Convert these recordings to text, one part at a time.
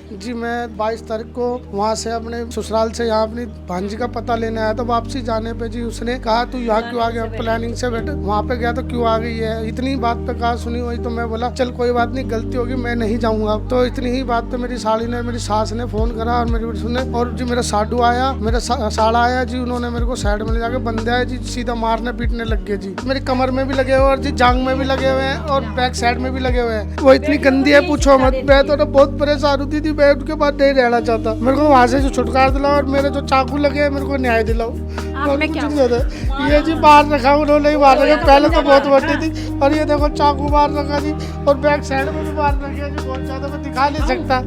जी मैं 22 तारीख को वहाँ से अपने ससुराल से यहाँ अपनी भांजी का पता लेने आया था। वापसी जाने पे जी उसने कहा तू यहाँ क्यों आ गया, प्लानिंग से बैठे वहाँ पे गया तो क्यों आ गई है, इतनी बात पे कहा सुनी हुई। तो मैं बोला चल कोई बात नहीं, गलती होगी मैं नहीं जाऊँगा। तो इतनी ही बात पे मेरी साड़ी ने मेरी सास ने फोन करा और मेरी सुने, और जी मेरा साडू आया, मेरा साड़ा आया जी, उन्होंने मेरे को साइड में ले जाके बंदे जी सीधा मारने पीटने लग गए जी। मेरी कमर में भी लगे हुए और जी जांग में भी लगे हुए हैं और बैक साइड में भी लगे हुए हैं। वो इतनी गंदी है पूछो मत। मैं तो बहुत परेशान होती थी, मैं उनके बाद नहीं रहना चाहता। मेरे को वहाँ से जो छुटकारा दिलाओ और मेरे जो चाकू लगे मेरे को न्याय दिलाओ। और कुछ नहीं होता। ये जी मार रखा उन्होंने ही मार रखा, पहले तो बहुत बड़ी थी और ये देखो चाकू मार रखा जी, और बैक साइड में भी मार रखी है जी, बहुत ज्यादा मैं दिखा नहीं सकता।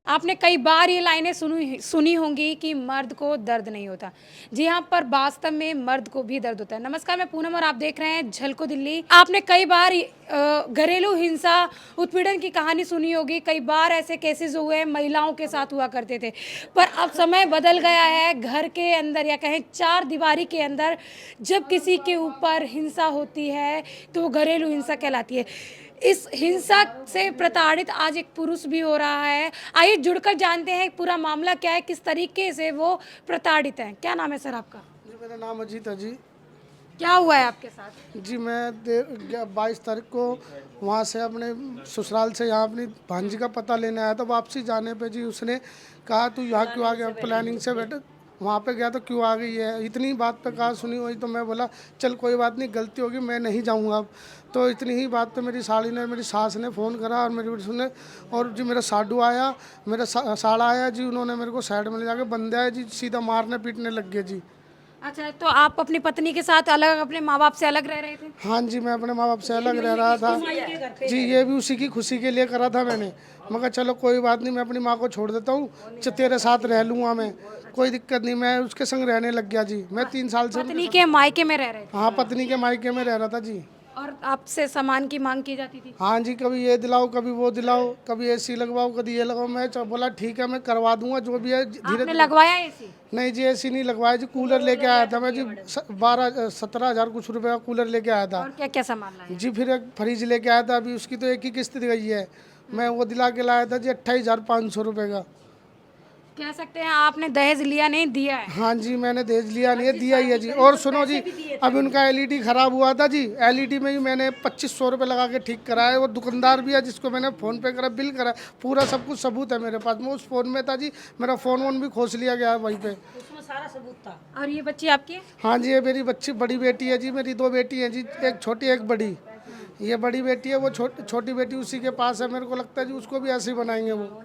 आपने कई बार ये लाइनें सुनी होंगी कि मर्द को दर्द नहीं होता। जी हाँ, पर वास्तव में मर्द को भी दर्द होता है। नमस्कार, मैं पूनम और आप देख रहे हैं झलको दिल्ली। आपने कई बार घरेलू हिंसा उत्पीड़न की कहानी सुनी होगी। कई बार ऐसे केसेस हुए महिलाओं के साथ हुआ करते थे, पर अब समय बदल गया है। घर के अंदर या कहें चार दीवारी के अंदर जब किसी के ऊपर हिंसा होती है तो वो घरेलू हिंसा कहलाती है। इस हिंसा से प्रताड़ित आज एक पुरुष भी हो रहा है। आइए जुड़कर जानते हैं पूरा मामला क्या है, किस तरीके से वो प्रताड़ित है। क्या नाम है सर आपका? जी मेरा नाम अजीत है जी। क्या हुआ है आपके साथ? जी मैं 22 तारीख को वहाँ से अपने ससुराल से यहाँ अपनी भांजी का पता लेने आया था। वापसी जाने पे जी उसने कहा तू यहाँ क्यों आ गया, प्लानिंग से बैठे वहाँ पे गया तो क्यों आ गई है, इतनी बात पे कहा सुनी हुई। तो मैं बोला चल कोई बात नहीं, गलती होगी मैं नहीं जाऊँगा अब। तो इतनी ही बात पे मेरी साड़ी ने मेरी सास ने फ़ोन करा और मेरी सुने, और जी मेरा साडू आया, मेरा साड़ा आया जी, उन्होंने मेरे को साइड में ले जाके बंदे आए जी सीधा मारने पीटने लग गए जी। अच्छा, तो आप अपनी पत्नी के साथ अलग, अपने माँ बाप से अलग रह रहे थे? हाँ जी मैं अपने माँ बाप से अलग रह रहा था जी। ये भी उसी की खुशी के लिए करा था मैंने। मगर चलो कोई बात नहीं, मैं अपनी माँ को छोड़ देता हूँ, तेरे साथ रह लूँगा मैं, कोई दिक्कत नहीं। मैं उसके संग रहने लग गया जी। मैं 3 साल से पत्नी के मायके में रह रहे थे? हाँ पत्नी के मायके में रह रहा था जी। और आपसे सामान की मांग की जाती थी? हाँ जी, कभी ये दिलाओ कभी वो दिलाओ, कभी एसी लगवाओ कभी ये लगाओ। मैं बोला ठीक है मैं करवा दूंगा जो भी है धीरे। आपने लगवाया एसी? नहीं जी एसी नहीं लगवाया जी, कूलर लेके आया था मैं जी। 12-17 हज़ार कुछ रुपए का कूलर लेके आया था और क्या क्या सामान लाया? जी। फिर एक फ्रिज लेके आया था, अभी उसकी तो एक ही किस्त गई है। मैं वो दिला के लाया था जी 28,500 रुपये का। कह सकते हैं आपने दहेज लिया नहीं, दिया है। हाँ जी मैंने दहेज लिया नहीं है, दिया ही है जी। और सुनो जी, अभी उनका एलईडी खराब हुआ था जी, एलईडी में भी मैंने 2500 रुपये लगा के ठीक कराया। और दुकानदार भी है जिसको मैंने फ़ोन पे करा, बिल करा, पूरा सब कुछ सबूत है मेरे पास। मैं उस फ़ोन में था जी, मेरा फ़ोन वोन भी खोस लिया गया वहीं पे, उसमें सारा सबूत था। और ये बच्ची आपकी है? हाँ जी ये मेरी बच्ची बड़ी बेटी है जी। मेरी 2 बेटी हैं जी, एक छोटी एक बड़ी। ये बड़ी बेटी है, वो छोटी बेटी उसी के पास है। मेरे को लगता है जी उसको भी ऐसे ही बनाएंगे वो।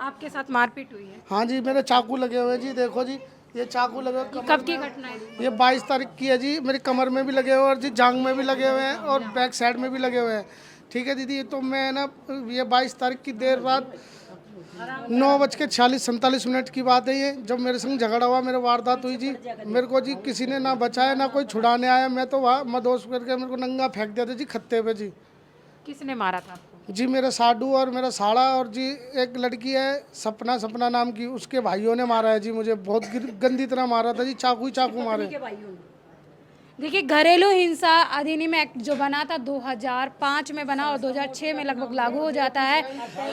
आपके साथ मारपीट हुई है? हाँ जी मेरे चाकू लगे हुए जी, देखो जी ये चाकू लगे हुए कमर कब की में। घटना है? ये 22 तारीख की है जी। मेरी कमर में भी लगे हुए और जी जांग में भी लगे हुए हैं और बैक साइड में भी लगे हुए हैं। ठीक है दीदी, तो मैं ना ये 22 तारीख की देर रात 9:46-47 की बात है ये, जब मेरे संग झगड़ा हुआ, मेरे वारदात हुई जी। मेरे को जी किसी ने ना बचाया ना कोई छुड़ाने आया। मैं तो वहाँ मदोस करके मेरे को नंगा फेंक दिया था जी खत्ते पे जी। किसने मारा था आपको? जी मेरा साडू और मेरा साड़ा, और जी एक लड़की है सपना नाम की, उसके भाइयों ने मारा है जी मुझे। बहुत गंदी तरह मारा था जी, चाकू ही चाकू मारे। देखिए, घरेलू हिंसा अधिनियम एक्ट जो बना था 2005 में बना और 2006 में लगभग लागू हो जाता है,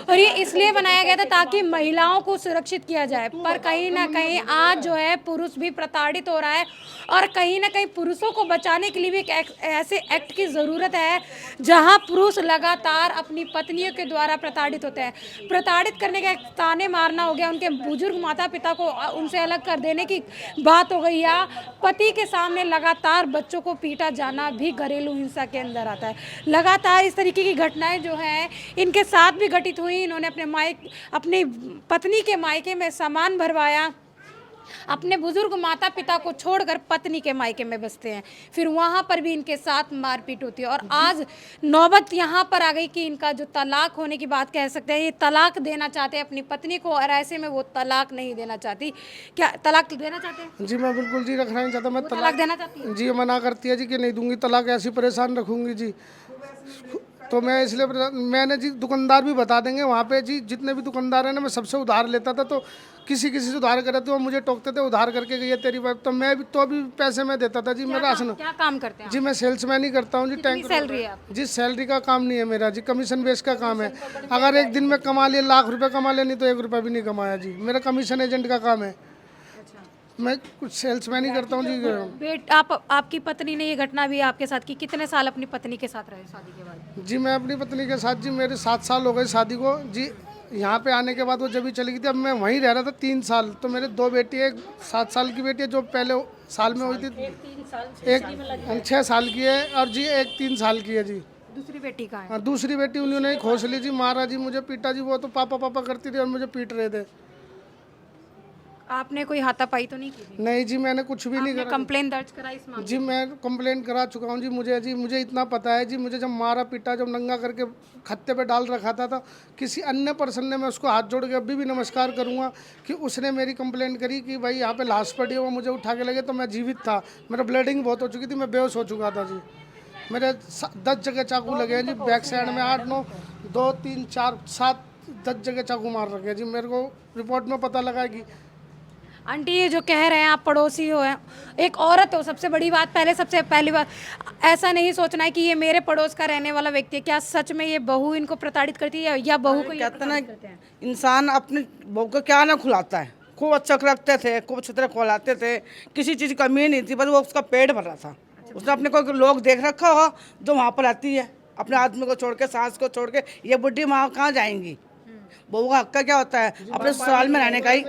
और ये इसलिए बनाया गया था ताकि महिलाओं को सुरक्षित किया जाए। पर कहीं ना कहीं आज जो है पुरुष भी प्रताड़ित हो रहा है, और कहीं ना कहीं पुरुषों को बचाने के लिए भी एक ऐसे एक्ट की ज़रूरत है जहां पुरुष लगातार अपनी पत्नियों के द्वारा प्रताड़ित होते हैं। प्रताड़ित करने का ताने मारना हो गया, उनके बुजुर्ग माता पिता को उनसे अलग कर देने की बात हो गई, या पति के सामने लगातार बच्चों को पीटा जाना भी घरेलू हिंसा के अंदर आता है। लगातार इस तरीके की घटनाएं जो हैं इनके साथ भी घटित हुई। इन्होंने अपनी पत्नी के मायके में सामान भरवाया, अपने बुजुर्ग माता पिता को छोड़कर पत्नी के मायके में बसते हैं, फिर वहाँ पर भी इनके साथ मारपीट होती है। और आज नौबत यहाँ पर आ गई कि इनका जो तलाक होने की बात कह सकते हैं, ये तलाक देना चाहते हैं अपनी पत्नी को, और ऐसे में वो तलाक नहीं देना चाहती। क्या तलाक देना चाहते हैं? जी मैं बिल्कुल जी रखना नहीं चाहता। मैं तलाक देना चाहती है? जी मना करती है जी कि नहीं दूंगी तलाक, ऐसी परेशान रखूंगी जी। तो मैं इसलिए मैंने जी दुकानदार भी बता देंगे वहाँ पे जी, जितने भी दुकानदार हैं ना, मैं सबसे उधार लेता था। तो किसी किसी से उधार करे तो वो मुझे टोकते थे, उधार करके गई है तेरी वाइफ, तो मैं भी तो भी पैसे में देता था जी। मेरा राशन क्या काम करते हैं जी, मैं सेल्समैन ही करता हूँ जी। टैंक सैलरी है आपकी? जी सैलरी का काम नहीं है मेरा जी, कमीशन बेस का काम है। अगर एक दिन में कमा लिया लाख रुपए कमा लिया, नहीं तो 1 रुपया भी नहीं कमाया जी। मेरा कमीशन एजेंट का काम है, मैं कुछ सेल्समैन ही करता हूँ जी। आपकी पत्नी ने ये घटना भी आपके साथ की, कितने साल अपनी पत्नी के साथ रहे शादी के बाद? जी मैं अपनी पत्नी के साथ जी, मेरे 7 साल हो गए शादी को जी। यहाँ पे आने के बाद वो जब भी चली गई थी, अब मैं वहीं रह रहा था 3 साल। तो मेरे 2 बेटी है, एक 7 साल की बेटी है जो पहले साल में हुई थी, एक 6 साल की है, और जी एक 3 साल की है जी। दूसरी बेटी का है? हाँ, दूसरी बेटी उन्होंने ही खोस ली जी, मारा जी, मुझे पीटा जी। वो तो पापा पापा करती थी और मुझे पीट रहे थे। आपने कोई हाथापाई तो नहीं की थी? नहीं जी, मैंने कुछ भी नहीं करा कंप्लेन दर्ज करा इस मामले? जी। मैं कंप्लेंट करा चुका हूँ जी। मुझे इतना पता है जी, मुझे जब मारा पीटा, जब नंगा करके खत्ते पे डाल रखा था किसी अन्य पर्सन ने, मैं उसको हाथ जोड़ के अभी भी नमस्कार करूँगा कि उसने मेरी कंप्लेंट करी कि भाई यहाँ पे लाश पड़ी है, वो मुझे उठा के लगे तो मैं जीवित था। मेरा ब्लीडिंग बहुत हो चुकी थी, मैं बेहोश हो चुका था जी। मेरे 10 जगह चाकू लगे हैं जी, बैक साइड में 8 9 2 3 4 7 10 जगह चाकू मार रखे हैं जी। मेरे को रिपोर्ट में पता लगा कि आंटी ये जो कह रहे हैं आप पड़ोसी हो, हैं एक औरत हो, सबसे बड़ी बात, सबसे पहली बात, ऐसा नहीं सोचना है कि ये मेरे पड़ोस का रहने वाला व्यक्ति है। क्या सच में ये बहू इनको प्रताड़ित करती है या बहू को कहते ना, इंसान अपनी बहू को क्या ना खुलाता है, खूब अच्छा रखते थे, खूब अच्छी तरह खुलाते थे, किसी चीज़ की कमी नहीं थी, बस वो उसका पेट भर रहा था। उसने अपने को लोग देख रखा हो जो वहाँ पर आती है, अपने आदमी को छोड़ के, सास को छोड़ के, ये बुढ़ी माँ कहाँ जाएंगी। बहू का हक का क्या होता है, अपने ससुराल में रहने का ही।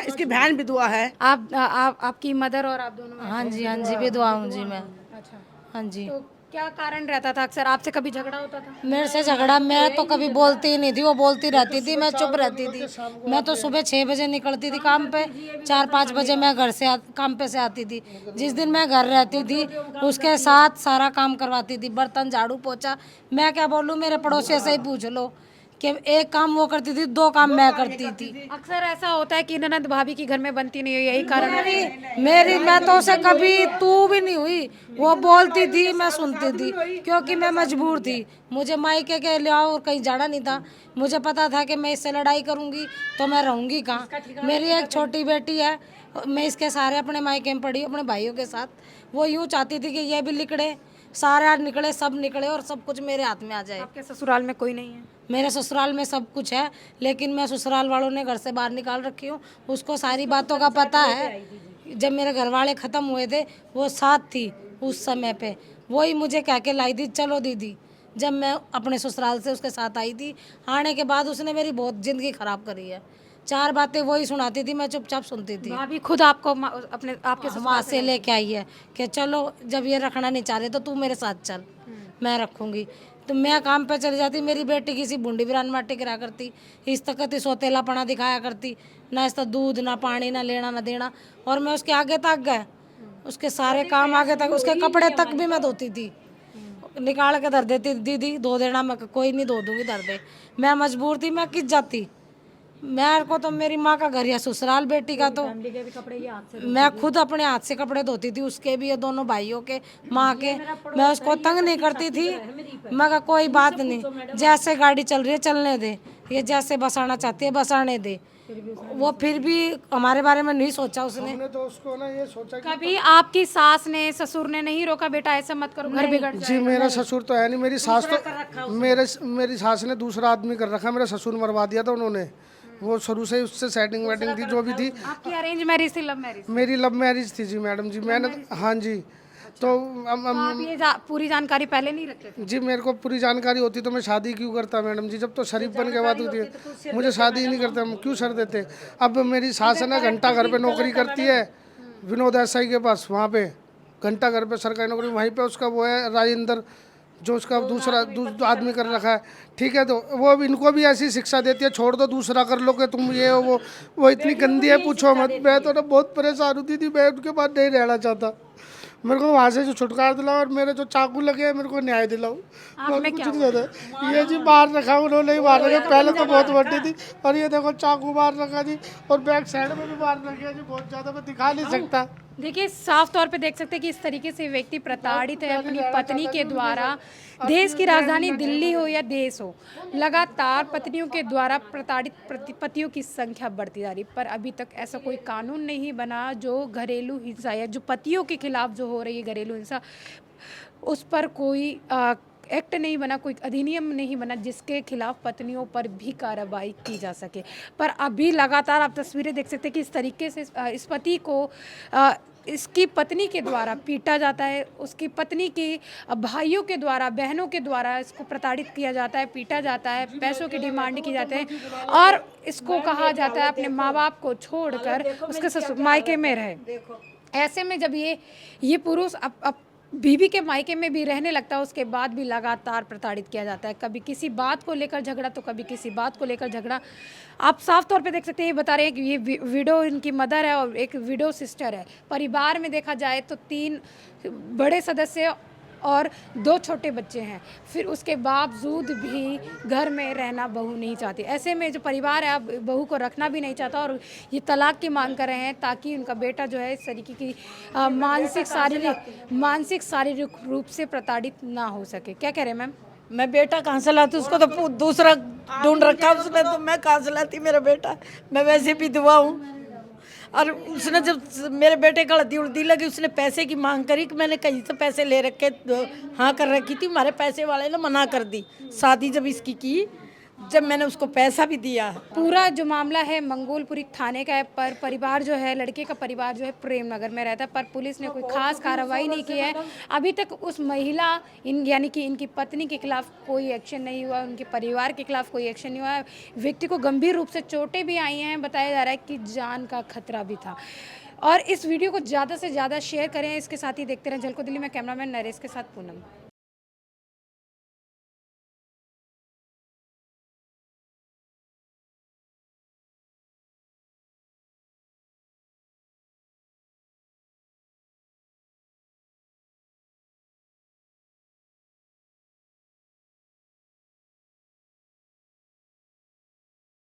इसकी बहन विधवा है। आपकी मदर और आप दोनों? हाँ जी विधवा हूँ जी मैं। अच्छा, हाँ जी। तो क्या कारण रहता था? अक्सर आपसे कभी झगड़ा होता था? मेरे से झगड़ा, मैं तो कभी बोलती ही नहीं थी, वो बोलती रहती थी, मैं चुप रहती थी। मैं तो सुबह 6 बजे निकलती थी काम पे, 4-5 बजे मैं घर से काम पे से आती थी। जिस दिन मैं घर रहती थी उसके साथ सारा काम करवाती थी, बर्तन झाड़ू पोछा। मैं क्या बोलूँ, मेरे पड़ोसी से ही पूछ लो कि एक काम वो करती थी, 2 काम मैं करती थी। अक्सर ऐसा होता है कि ननद भाभी की घर में बनती नहीं हुई, यही कारण है? मेरी मैं तो उसे कभी तू भी नहीं हुई, वो बोलती थी मैं सुनती थी, क्योंकि मैं मजबूर थी। मुझे मायके के ले आओ और कहीं जाना नहीं था। मुझे पता था कि मैं इससे लड़ाई करूंगी तो मैं रहूंगी कहाँ। मेरी एक छोटी बेटी है, मैं इसके सारे अपने मायके में पड़ी अपने भाइयों के साथ। वो यूँ चाहती थी कि ये भी निकले, सारे निकले, सब निकले और सब कुछ मेरे हाथ में आ जाए। आपके ससुराल में कोई नहीं है? मेरे ससुराल में सब कुछ है, लेकिन मैं ससुराल वालों ने घर से बाहर निकाल रखी हूँ, उसको सारी बातों का पता है। जब मेरे घर वाले ख़त्म हुए थे वो साथ थी उस समय पे, वही मुझे कह के लाई थी चलो दीदी। जब मैं अपने ससुराल से उसके साथ आई थी, आने के बाद उसने मेरी बहुत ज़िंदगी ख़राब करी है। 4 बातें वही सुनाती थी, मैं चुपचाप सुनती थी। भाभी खुद आपको अपने आपके वहाँ से लेके आई है कि चलो जब ये रखना नहीं चाह रहे तो तू मेरे साथ चल, मैं रखूँगी। तो मैं काम पे चली जाती, मेरी बेटी किसी बूंदी बिरान माटी गिरा करती, इस तक सौतेलापना दिखाया करती, ना इसका दूध ना पानी ना लेना ना देना। और मैं उसके आगे तक गए, उसके सारे काम आगे तक, उसके कपड़े तक भी मैं धोती थी, निकाल के धर देती, दीदी धो देना। मैं कोई नहीं धो दूँगी, धर दे। मैं मजबूर थी, मैं किस जाती। मेरे को तो मेरी माँ का घर या ससुराल, बेटी का तो मैं खुद अपने हाथ से कपड़े धोती थी, उसके भी, ये दोनों भाइयों के, माँ के। मैं उसको तंग नहीं करती थी। मैं कहा कोई बात नहीं, जैसे गाड़ी चल रही है चलने दे, ये जैसे बसाना चाहती है बसाने दे। वो फिर भी हमारे बारे में नहीं सोचा उसने। हमने तो उसको ना ये सोचा कि कभी आपकी सास ने ससुर ने नहीं रोका बेटा ऐसा मत करो, घर बिगड़ जी मेरा ससुर तो है नहीं, मेरी सास तो मेरी सास ने दूसरा आदमी कर रखा है। मेरा ससुर मरवा दिया था उन्होंने, वो शुरू से ही उससे सेटिंग वेटिंग थी जो भी थी। आपकी अरेंज मैरिज थी, लव मैरिज? मेरी लव मैरिज थी जी मैडम जी। मैंने हाँ जी, तो आप ये पूरी जानकारी पहले नहीं रखते थे? जी मेरे को पूरी जानकारी होती तो मैं शादी क्यों करता मैडम जी। जब तो शरीफ बन के बात होती है, मुझे शादी ही नहीं करते, हम क्यों सर देते। अब मेरी सास है ना, घंटा घर पे नौकरी करती है विनोद एसआई के पास, वहाँ पे घंटा घर पे सरकारी नौकरी, वहीं पे उसका वो है राजेंद्र, जो उसका दूसरा आदमी कर रखा है। ठीक है, तो वो इनको भी ऐसी शिक्षा देती है, छोड़ दो दूसरा कर लो कि तुम ये हो वो इतनी गंदी है पूछो मत। मैं तो ना बहुत परेशान होती थी, मैं उनके बाद नहीं रहना चाहता। मेरे को वहाँ से जो छुटकारा दिलाओ और मेरे जो चाकू लगे हैं मेरे को न्याय दिलाओ। कुछ नहीं देता। ये जी मार रखा उन्होंने ही मार रखा, पहले तो बहुत बड़ी थी और ये देखो चाकू मार रखा जी, और बैक साइड में भी मार रखा जी बहुत ज़्यादा, मैं दिखा नहीं सकता। देखिए साफ तौर पे देख सकते हैं कि इस तरीके से व्यक्ति प्रताड़ित है अपनी पत्नी के द्वारा। देश की राजधानी दिल्ली हो या देश हो, लगातार पत्नियों के द्वारा प्रताड़ित पतियों की संख्या बढ़ती जा रही, पर अभी तक ऐसा कोई कानून नहीं बना जो घरेलू हिंसा या जो पतियों के खिलाफ जो हो रही है घरेलू हिंसा, उस पर कोई एक्ट नहीं बना, कोई अधिनियम नहीं बना जिसके खिलाफ पत्नियों पर भी कार्रवाई की जा सके। पर अभी लगातार आप तस्वीरें देख सकते हैं कि इस तरीके से इस पति को इसकी पत्नी के द्वारा पीटा जाता है, उसकी पत्नी की भाइयों के द्वारा, बहनों के द्वारा इसको प्रताड़ित किया जाता है, पीटा जाता है, पैसों की डिमांड की जाती है और इसको कहा जाता है अपने माँ बाप को छोड़कर उसके मायके में रहे। ऐसे में जब ये पुरुष अब बीवी के मायके में भी रहने लगता है, उसके बाद भी लगातार प्रताड़ित किया जाता है। कभी किसी बात को लेकर झगड़ा तो कभी किसी बात को लेकर झगड़ा। आप साफ तौर पे देख सकते हैं, ये बता रहे हैं कि ये विडो इनकी मदर है और एक विडो सिस्टर है। परिवार में देखा जाए तो 3 बड़े सदस्य और 2 छोटे बच्चे हैं, फिर उसके बावजूद भी घर में रहना बहू नहीं चाहती। ऐसे में जो परिवार है अब बहू को रखना भी नहीं चाहता और ये तलाक की मांग कर रहे हैं ताकि उनका बेटा जो है इस तरीके की मानसिक शारीरिक रूप से प्रताड़ित ना हो सके। क्या कह रहे हैं मैम? मैं बेटा कहाँ से लाती, उसको तो दूसरा ढूंढ रखा उसने, तो मैं कहाँ से लाती मेरा बेटा। मैं वैसे भी दुआ हूँ। और उसने जब मेरे बेटे का हल्दी उल्दी लगी, उसने पैसे की मांग करी कि मैंने कहीं से पैसे ले रखे, हाँ कर रखी थी। हमारे पैसे वाले ने मना कर दी शादी जब इसकी की, जब मैंने उसको पैसा भी दिया। पूरा जो मामला है मंगोलपुरी थाने का है, पर परिवार जो है, लड़के का परिवार जो है प्रेम नगर में रहता है, पर पुलिस ने कोई खास कार्रवाई नहीं की है। अभी तक उस महिला यानी कि इनकी पत्नी के खिलाफ कोई एक्शन नहीं हुआ, उनके परिवार के खिलाफ कोई एक्शन नहीं हुआ। व्यक्ति को गंभीर रूप से चोटें भी आई हैं, बताया जा रहा है कि जान का खतरा भी था। और इस वीडियो को ज़्यादा से ज़्यादा शेयर करें। इसके साथ ही देखते रहें झलको दिल्ली में। कैमरामैन नरेश के साथ पूनम।